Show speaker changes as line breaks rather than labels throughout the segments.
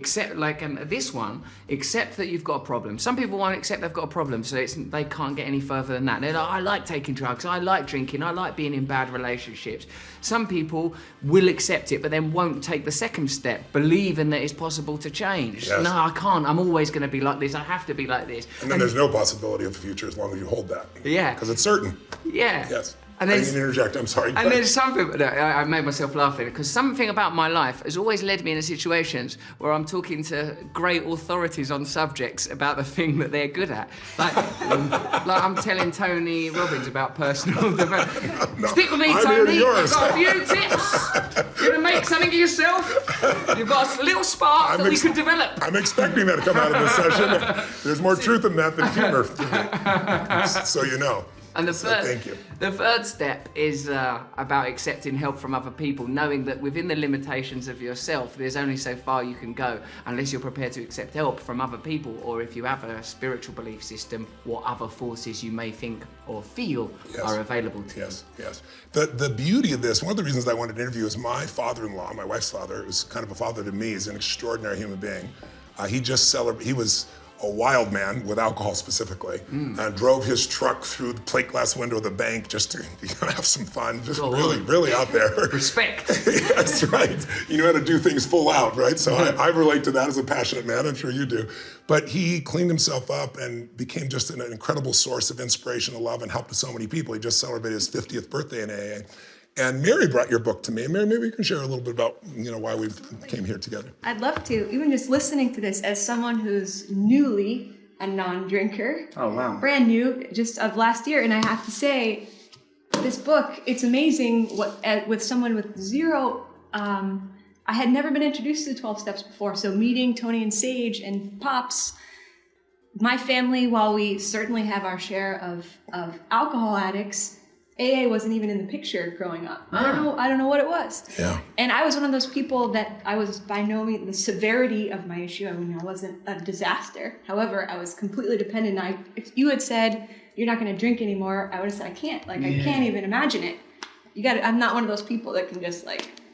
Accept, like this one, accept that you've got a problem. Some people won't accept they've got a problem, so they can't get any further than that. They're like, I like taking drugs, I like drinking, I like being in bad relationships. Some people will accept it, but then won't take the second step, believing that it's possible to change.
Yes.
No, I can't, I'm always going to be like this, I have to be like this.
And then there's no possibility of the future as long as you hold that.
Yeah.
Because it's certain.
Yeah.
Yes.
And
I didn't interject, I'm sorry.
And there's something that I made myself laughing because something about my life has always led me into situations where I'm talking to great authorities on subjects about the thing that they're good at. Like I'm telling Tony Robbins about personal development.
No,
Stick with me,
I'm
Tony.
here to
I've
yours.
got a few tips. You're gonna make something of yourself. You've got a little spark that we could develop.
I'm expecting that to come out of this session. There's more truth in that than humor. So you know.
And the
thank you.
The third step is about accepting help from other people, knowing that within the limitations of yourself, there's only so far you can go unless you're prepared to accept help from other people, or if you have a spiritual belief system, what other forces you may think or feel are available to you.
Yes. The beauty of this, one of the reasons I wanted to interview is my father-in-law, my wife's father, who's kind of a father to me. He's an extraordinary human being. He was a wild man with alcohol specifically, drove his truck through the plate glass window of the bank just to have some fun, just really out there.
Respect.
That's right. You know how to do things full out, right? So I relate to that as a passionate man, I'm sure you do. But he cleaned himself up and became just an incredible source of inspiration and love and helped so many people. He just celebrated his 50th birthday in AA. And Mary brought your book to me. Mary, maybe you can share a little bit about, why we came here together.
I'd love to. Even just listening to this as someone who's newly a non-drinker. Oh, wow. Brand new, just of last year. And I have to say, this book, it's amazing with someone with zero, I had never been introduced to the 12 steps before. So meeting Tony and Sage and Pops, my family, while we certainly have our share of alcohol addicts, AA wasn't even in the picture growing up. I don't know what it was.
Yeah.
And I was one of those people that I was by no means the severity of my issue. I mean, I wasn't a disaster. However, I was completely dependent. If you had said you're not going to drink anymore, I would have said I can't. I can't even imagine it. I'm not one of those people that can just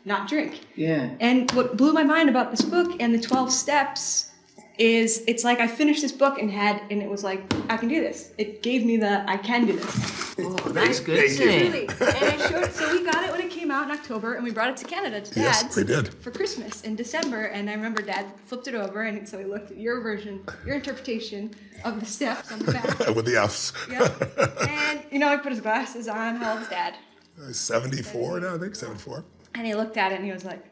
not drink.
Yeah.
And what blew my mind about this book and the 12 steps is it's like I finished this book and it was like, I can do this. It gave me I can do this.
Oh, that's good, isn't it?
Really. And I showed, so we got it when it came out in October, and we brought it to Canada to Dad.
Yes, we did.
For Christmas in December, and I remember Dad flipped it over, and so he looked at your version, your interpretation of the steps on the back.
With the F's.
Yeah. And, he put his glasses on. How old's Dad?
74 now, I think, 74.
And he looked at it, and he was like,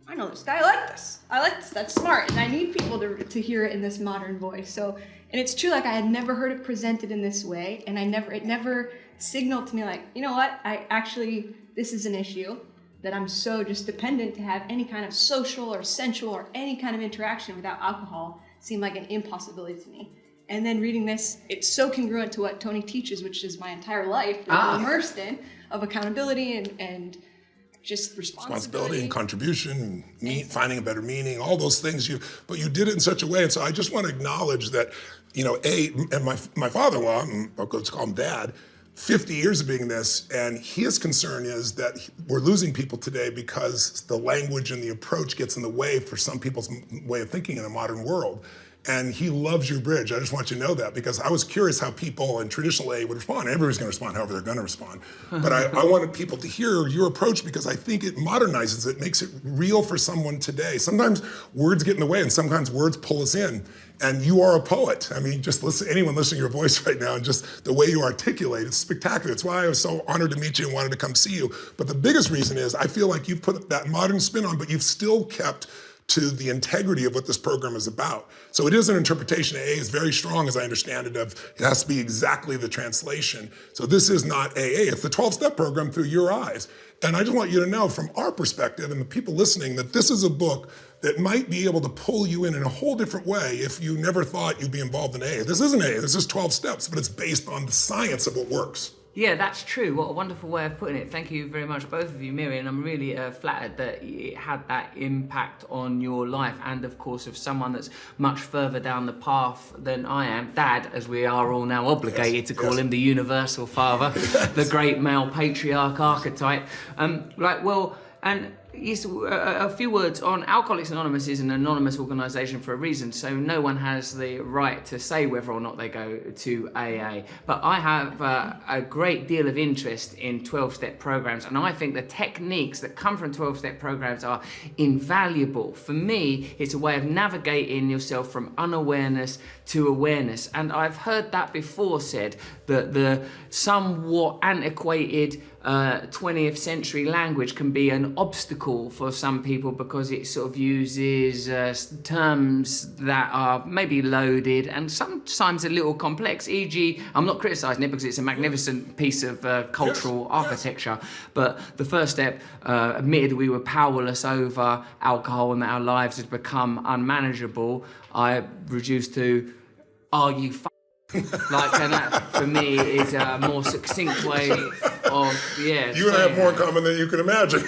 I know this guy. I like this. That's smart. And I need people to hear it in this modern voice. So, and it's true, I had never heard it presented in this way. And it never signaled to me you know what? This is an issue that I'm so just dependent to have any kind of social or sensual or any kind of interaction without alcohol seemed like an impossibility to me. And then reading this, it's so congruent to what Tony teaches, which is my entire life that I'm immersed in, of accountability and just responsibility
and contribution, and finding a better meaning, all those things. But you did it in such a way. And so I just want to acknowledge that, and my father-in-law, let's call him Dad, 50 years of being this, and his concern is that we're losing people today because the language and the approach gets in the way for some people's way of thinking in a modern world. And he loves your bridge. I just want you to know that, because I was curious how people in traditional AA would respond. Everybody's going to respond however they're going to respond. But I wanted people to hear your approach, because I think it modernizes it, makes it real for someone today. Sometimes words get in the way, and sometimes words pull us in. And you are a poet. I mean, just listen, anyone listening to your voice right now, and just the way you articulate, it's spectacular. It's why I was so honored to meet you and wanted to come see you. But the biggest reason is I feel like you've put that modern spin on, but you've still kept to the integrity of what this program is about. So it is an interpretation. AA is very strong, as I understand it, of it has to be exactly the translation. So this is not AA, it's the 12-step program through your eyes. And I just want you to know from our perspective and the people listening that this is a book that might be able to pull you in a whole different way if you never thought you'd be involved in AA. This isn't AA, this is 12 steps, but it's based on the science of what works.
Yeah, that's true. What a wonderful way of putting it. Thank you very much, both of you, Miri, and I'm really flattered that it had that impact on your life, and of course of someone that's much further down the path than I am. Dad, as we are all now obligated to call him, the universal father, the great male patriarch archetype. And yes, a few words on Alcoholics Anonymous is an anonymous organisation for a reason, so no one has the right to say whether or not they go to AA. But I have a great deal of interest in 12-step programs, and I think the techniques that come from 12-step programs are invaluable. For me, it's a way of navigating yourself from unawareness to awareness. And I've heard that before said, that the somewhat antiquated 20th century language can be an obstacle for some people because it sort of uses terms that are maybe loaded and sometimes a little complex, e.g. I'm not criticising it because it's a magnificent piece of cultural architecture, but the first step admitted we were powerless over alcohol and that our lives had become unmanageable. I reduced to, are you like, and that for me is a more succinct way of, yeah.
You and I have more in common than you can imagine.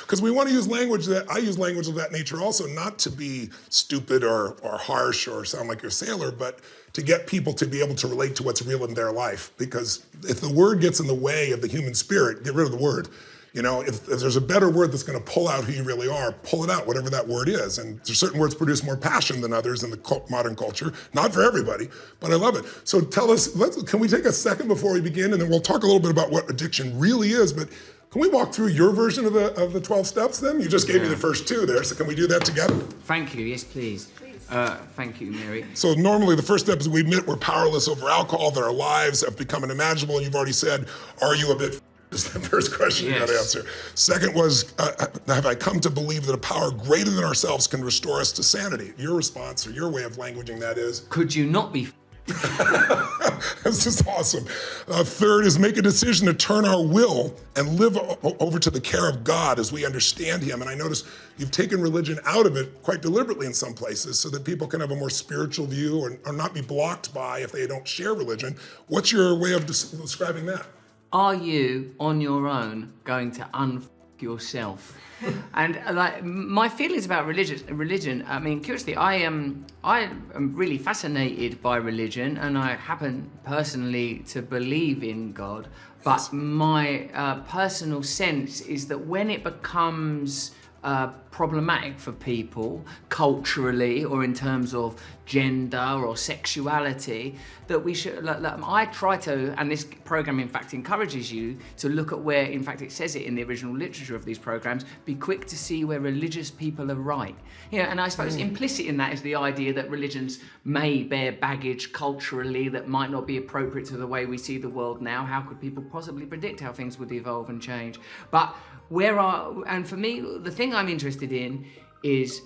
Because we want to use language I use language of that nature also, not to be stupid or harsh or sound like you're a sailor, but to get people to be able to relate to what's real in their life. Because if the word gets in the way of the human spirit, get rid of the word. You know, if there's a better word that's going to pull out who you really are, pull it out, whatever that word is. And there's certain words produce more passion than others in the modern culture. Not for everybody, but I love it. So tell us, can we take a second before we begin, and then we'll talk a little bit about what addiction really is. But can we walk through your version of the 12 steps then? You just gave me the first 2 there, so can we do that together?
Thank you, yes please. Thank you, Mary.
So normally the first step is we admit we're powerless over alcohol, that our lives have become unimaginable, and you've already said, are you a bit is the first question you got to answer. Second was, have I come to believe that a power greater than ourselves can restore us to sanity? Your response, or your way of languaging that is?
Could you not be
This is awesome. Third is make a decision to turn our will and live over to the care of God as we understand Him. And I notice you've taken religion out of it quite deliberately in some places so that people can have a more spiritual view or not be blocked by if they don't share religion. What's your way of describing that?
Are you on your own going to yourself? And like my feelings about religion, I mean, curiously, I am really fascinated by religion, and I happen personally to believe in God. But my personal sense is that when it becomes problematic for people culturally or in terms of gender or sexuality, that we should, I try to, and this program in fact encourages you to look at where, in fact it says it in the original literature of these programs, be quick to see where religious people are right. You know, and I suppose implicit in that is the idea that religions may bear baggage culturally that might not be appropriate to the way we see the world now. How could people possibly predict how things would evolve and change? But and for me, the thing I'm interested in is